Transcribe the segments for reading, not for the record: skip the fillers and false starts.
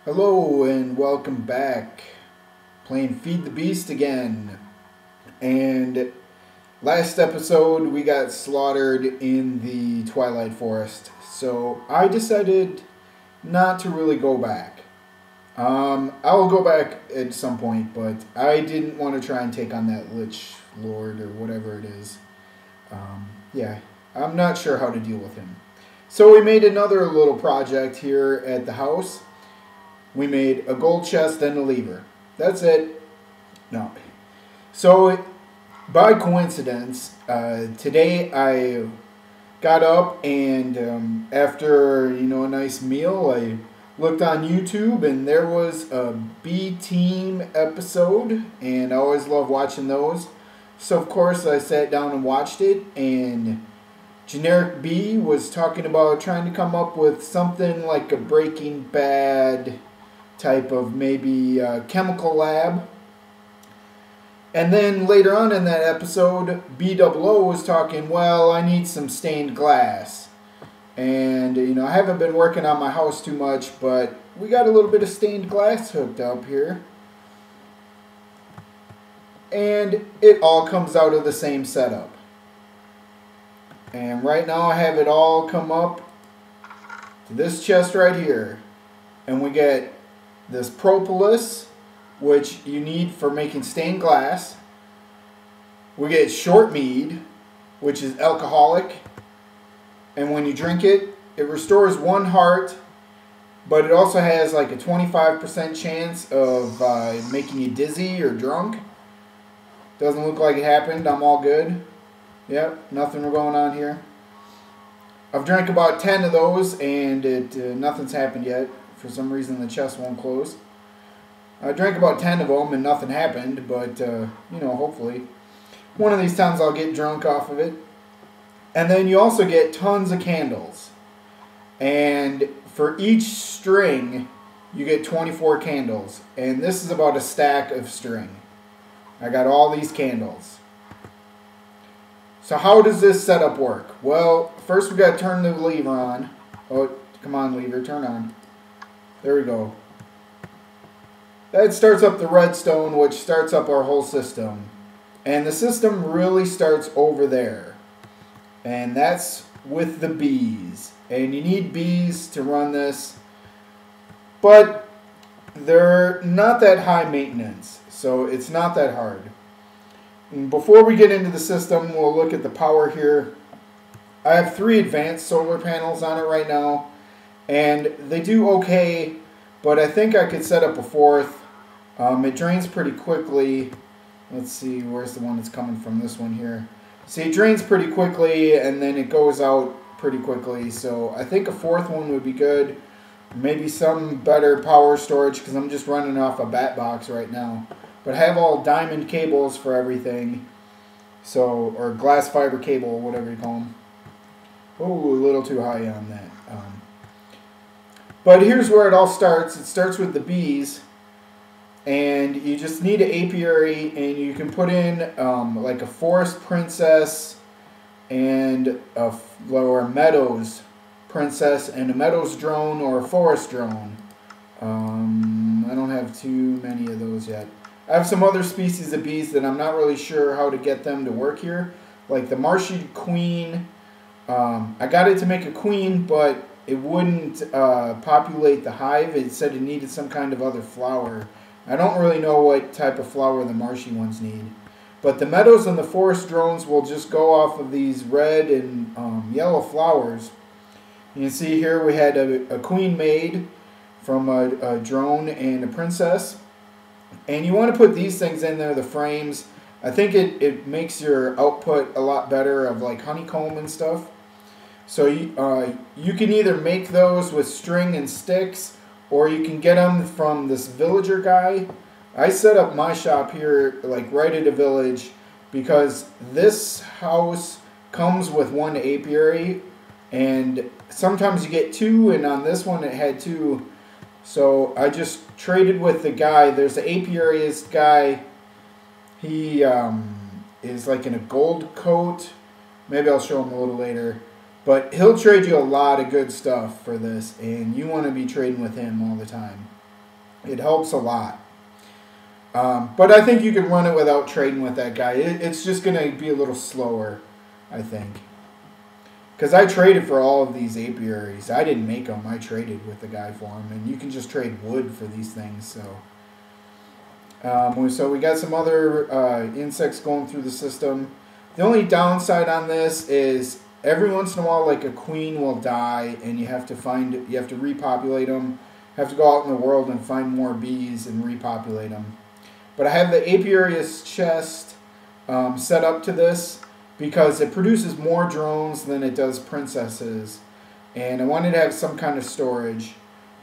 Hello and welcome back. Playing Feed the Beast again. And last episode we got slaughtered in the Twilight Forest. So I decided not to really go back. I will go back at some point, but I didn't want to try and take on that Lich Lord or whatever it is. Yeah, I'm not sure how to deal with him. So we made another little project here at the house. We made a gold chest and a lever. That's it. No. So, by coincidence, today I got up and after, a nice meal, I looked on YouTube and there was a B-Team episode, and I always love watching those. So, of course, I sat down and watched it, and Generic B was talking about trying to come up with something like a Breaking Bad type of maybe chemical lab. And then later on in that episode, B00 was talking, well, I need some stained glass. And, I haven't been working on my house too much, but we got a little bit of stained glass hooked up here. And it all comes out of the same setup. And right now I have it all come up to this chest right here. And we get this propolis, which you need for making stained glass. We get short mead, which is alcoholic. And when you drink it, it restores 1 heart, but it also has like a 25% chance of making you dizzy or drunk. Doesn't look like it happened. I'm all good. Yep, nothing going on here. I've drank about 10 of those, and nothing's happened yet. For some reason, the chest won't close. I drank about 10 of them, and nothing happened, but, hopefully. One of these times I'll get drunk off of it. And then you also get tons of candles. And for each string, you get 24 candles. And this is about a stack of string. I got all these candles. So how does this setup work? Well, first we got to turn the lever on. Oh, come on, lever, turn on. There we go. That starts up the redstone, which starts up our whole system. And the system really starts over there. And that's with the bees. And you need bees to run this. But they're not that high maintenance. So it's not that hard. And before we get into the system, we'll look at the power here. I have 3 advanced solar panels on it right now. And they do okay, but I think I could set up a 4th. It drains pretty quickly. Let's see, where's the one that's coming from? This one here. See, it drains pretty quickly, and then it goes out pretty quickly. So I think a 4th one would be good. Maybe some better power storage, because I'm just running off a bat box right now. But I have all diamond cables for everything. So, or glass fiber cable, whatever you call them. Oh, a little too high on that. But here's where it all starts. It starts with the bees. And you just need an apiary, and you can put in like a forest princess and or a meadows princess and a meadows drone or a forest drone. I don't have too many of those yet. I have some other species of bees that I'm not really sure how to get them to work here. Like the marshy queen. I got it to make a queen, but it wouldn't populate the hive. It said it needed some kind of other flower. I don't really know what type of flower the marshy ones need. But the meadows and the forest drones will just go off of these red and yellow flowers. You can see here we had a queen made from a drone and a princess. And you want to put these things in there, the frames. I think it makes your output a lot better of like honeycomb and stuff. So you can either make those with string and sticks, or you can get them from this villager guy. I set up my shop here like right at a village because this house comes with 1 apiary, and sometimes you get 2, and on this one it had 2. So I just traded with the guy. There's the apiarist guy. He is like in a gold coat. Maybe I'll show him a little later. But he'll trade you a lot of good stuff for this, and you want to be trading with him all the time. It helps a lot. But I think you could run it without trading with that guy. It's just going to be a little slower, I think. Because I traded for all of these apiaries. I didn't make them. I traded with the guy for them. And you can just trade wood for these things. So we got some other insects going through the system. The only downside on this is every once in a while, like a queen will die, and you have to repopulate them. Have to go out in the world and find more bees and repopulate them. But I have the apiarius chest set up to this because it produces more drones than it does princesses. And I wanted to have some kind of storage.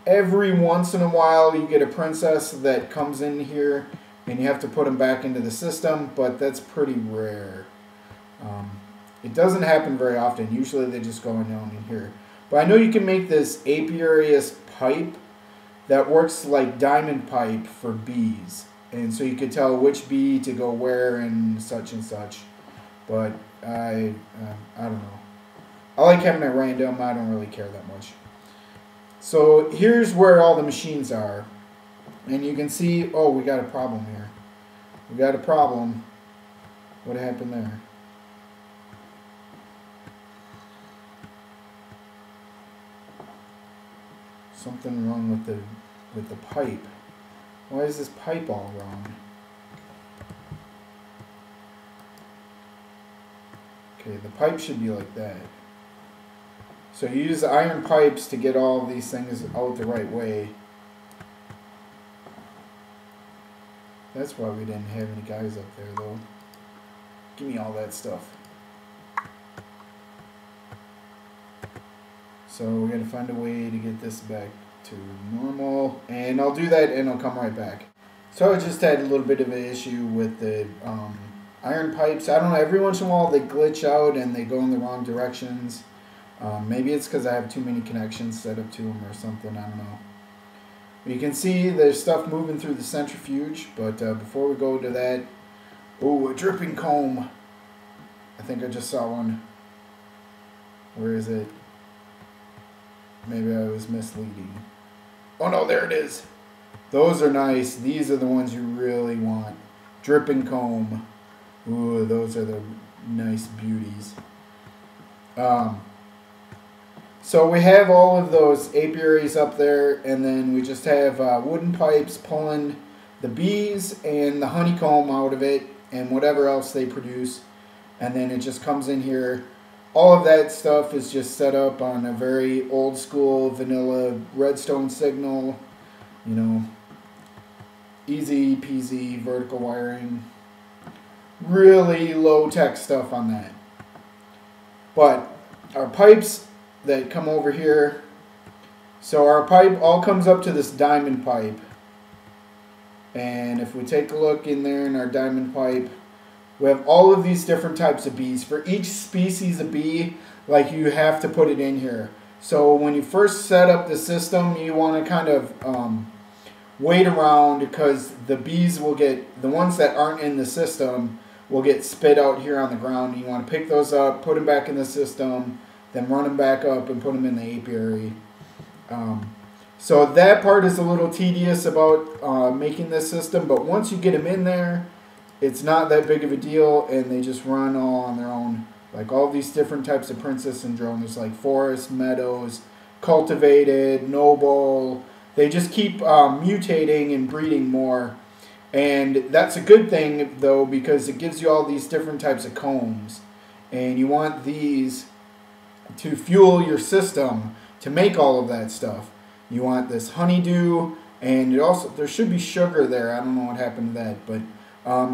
Every once in a while you get a princess that comes in here and you have to put them back into the system, but that's pretty rare. It doesn't happen very often. Usually they just go down in here. But I know you can make this apiarius pipe that works like diamond pipe for bees. And so you could tell which bee to go where and such. But I don't know. I like having it random. I don't really care that much. So here's where all the machines are. And you can see, oh, we got a problem here. We got a problem. What happened there? Something wrong with the pipe. Why is this pipe all wrong? Okay, the pipe should be like that. So you use iron pipes to get all of these things out the right way. That's why we didn't have any guys up there, though. Give me all that stuff. So we got to find a way to get this back to normal, and I'll do that and I'll come right back. So I just had a little bit of an issue with the iron pipes. I don't know, every once in a while they glitch out and they go in the wrong directions. Maybe it's because I have too many connections set up to them or something, I don't know. But you can see there's stuff moving through the centrifuge, but before we go to that, oh, a dripping comb. I think I just saw one. Where is it? Maybe I was misleading. Oh no, there it is. Those are nice. These are the ones you really want. Dripping comb. Ooh, those are the nice beauties. So we have all of those apiaries up there, and then we just have wooden pipes pulling the bees and the honeycomb out of it and whatever else they produce. And then it just comes in here. All of that stuff is just set up on a very old school vanilla redstone signal, you know, easy peasy vertical wiring, really low tech stuff on that. But our pipes that come over here, so our pipe all comes up to this diamond pipe, and if we take a look in there in our diamond pipe, we have all of these different types of bees. For each species of bee, like, you have to put it in here. So when you first set up the system, you want to kind of wait around, because the bees will get, the ones that aren't in the system will get spit out here on the ground. You want to pick those up, put them back in the system, then run them back up and put them in the apiary. So that part is a little tedious about making this system, but once you get them in there, it's not that big of a deal, and they just run all on their own. Like all these different types of princess syndrome. There's like forest, meadows, cultivated, noble. They just keep mutating and breeding more. And that's a good thing, though, because it gives you all these different types of combs. And you want these to fuel your system to make all of that stuff. You want this honeydew, and it also, there should be sugar there. I don't know what happened to that, but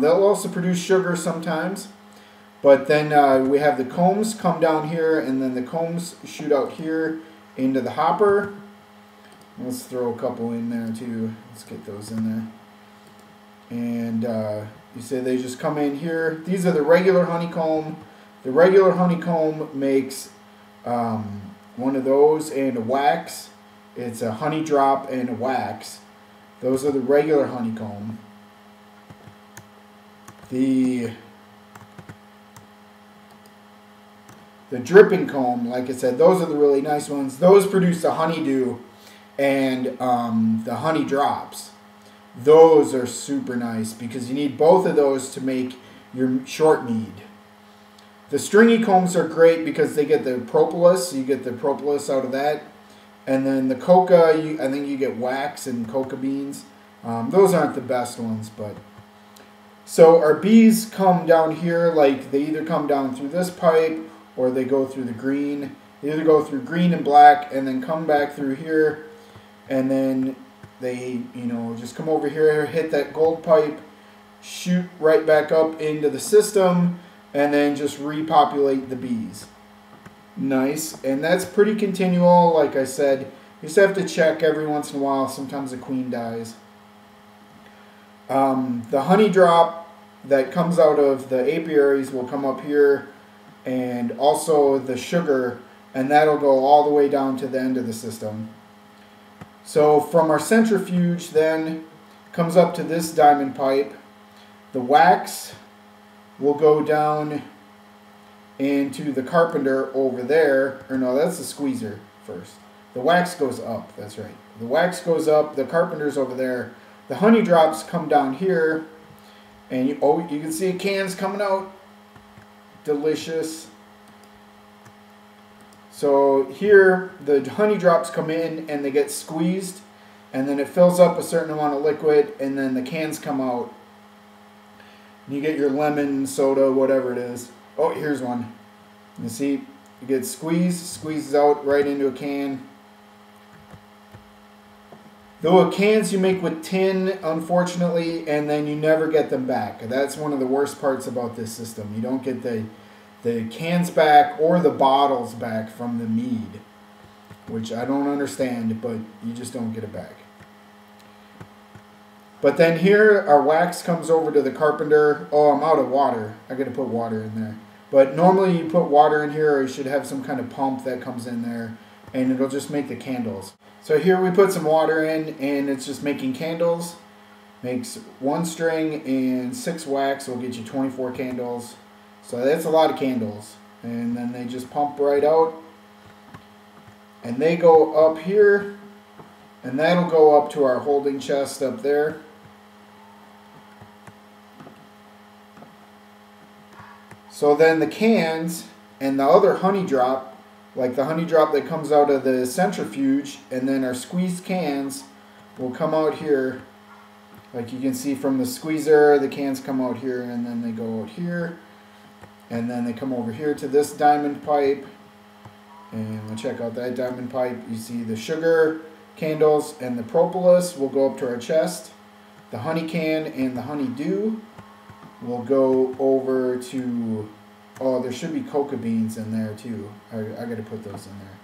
they'll also produce sugar sometimes. But then we have the combs come down here, and then the combs shoot out here into the hopper. Let's throw a couple in there too. Let's get those in there. And you say they just come in here. These are the regular honeycomb. The regular honeycomb makes one of those and a wax. It's a honey drop and a wax. Those are the regular honeycomb. The dripping comb, like I said, those are the really nice ones. Those produce the honeydew and the honey drops. Those are super nice because you need both of those to make your short mead. The stringy combs are great because they get the propolis. You get the propolis out of that. And then the coca, I think you get wax and coca beans. Those aren't the best ones, but... So our bees come down here, like they either come down through this pipe or they go through the green. They either go through green and black and then come back through here. And then they, just come over here, hit that gold pipe, shoot right back up into the system, and then just repopulate the bees. Nice. And that's pretty continual, like I said. You just have to check every once in a while. Sometimes the queen dies. The honey drop that comes out of the apiaries will come up here, and also the sugar, and that'll go all the way down to the end of the system. So from our centrifuge then comes up to this diamond pipe. The wax will go down into the carpenter over there, or no, that's the squeezer first. The wax goes up, that's right. The wax goes up, the carpenter's over there. The honey drops come down here, and you can see cans coming out. Delicious. So here the honey drops come in and they get squeezed, and then it fills up a certain amount of liquid, and then the cans come out. You get your lemon soda, whatever it is. Oh, here's one. You see, you get squeezes out right into a can. The cans you make with tin, unfortunately, and then you never get them back. That's one of the worst parts about this system. You don't get the cans back or the bottles back from the mead, which I don't understand, but you just don't get it back. But then here, our wax comes over to the carpenter. Oh, I'm out of water. I got to put water in there. But normally you put water in here, or you should have some kind of pump that comes in there, and it'll just make the candles. So here we put some water in, and it's just making candles. Makes 1 string and 6 wax will get you 24 candles. So that's a lot of candles. And then they just pump right out. And they go up here, and that'll go up to our holding chest up there. So then the cans and the other honey drop, like the honey drop that comes out of the centrifuge, and then our squeezed cans will come out here. Like you can see from the squeezer, the cans come out here, and then they go out here. And then they come over here to this diamond pipe. And we'll check out that diamond pipe. You see the sugar candles and the propolis will go up to our chest. The honey can and the honey dew will go over to... Oh, there should be coca beans in there too. I got to put those in there.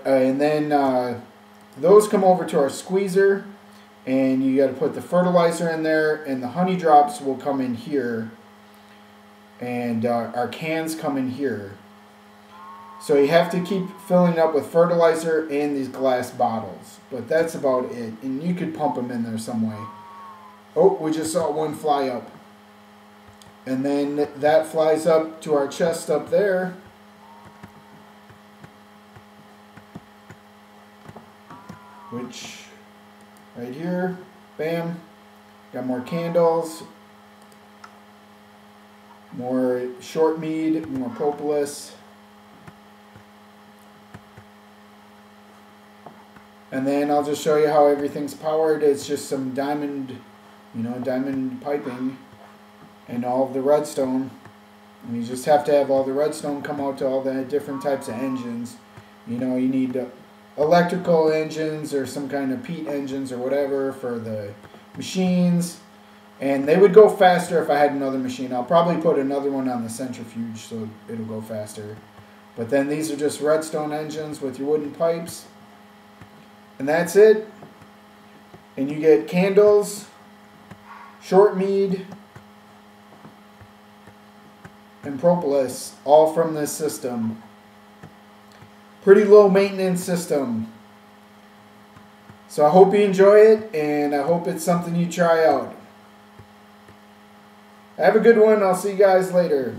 And then those come over to our squeezer, and you got to put the fertilizer in there, and the honey drops will come in here, and our cans come in here. So you have to keep filling up with fertilizer in these glass bottles, but that's about it. And you could pump them in there some way. Oh, we just saw one fly up. And then that flies up to our chest up there. Which, right here, bam, got more candles, more short mead, more propolis. And then I'll just show you how everything's powered. It's just some diamond, diamond piping and all of the redstone. And you just have to have all the redstone come out to all the different types of engines. You need electrical engines or some kind of peat engines or whatever for the machines. And they would go faster if I had another machine. I'll probably put another one on the centrifuge so it'll go faster. But then these are just redstone engines with your wooden pipes. And that's it. And you get candles, short mead, and propolis, all from this system. Pretty low maintenance system. So I hope you enjoy it, and I hope it's something you try out. Have a good one. I'll see you guys later.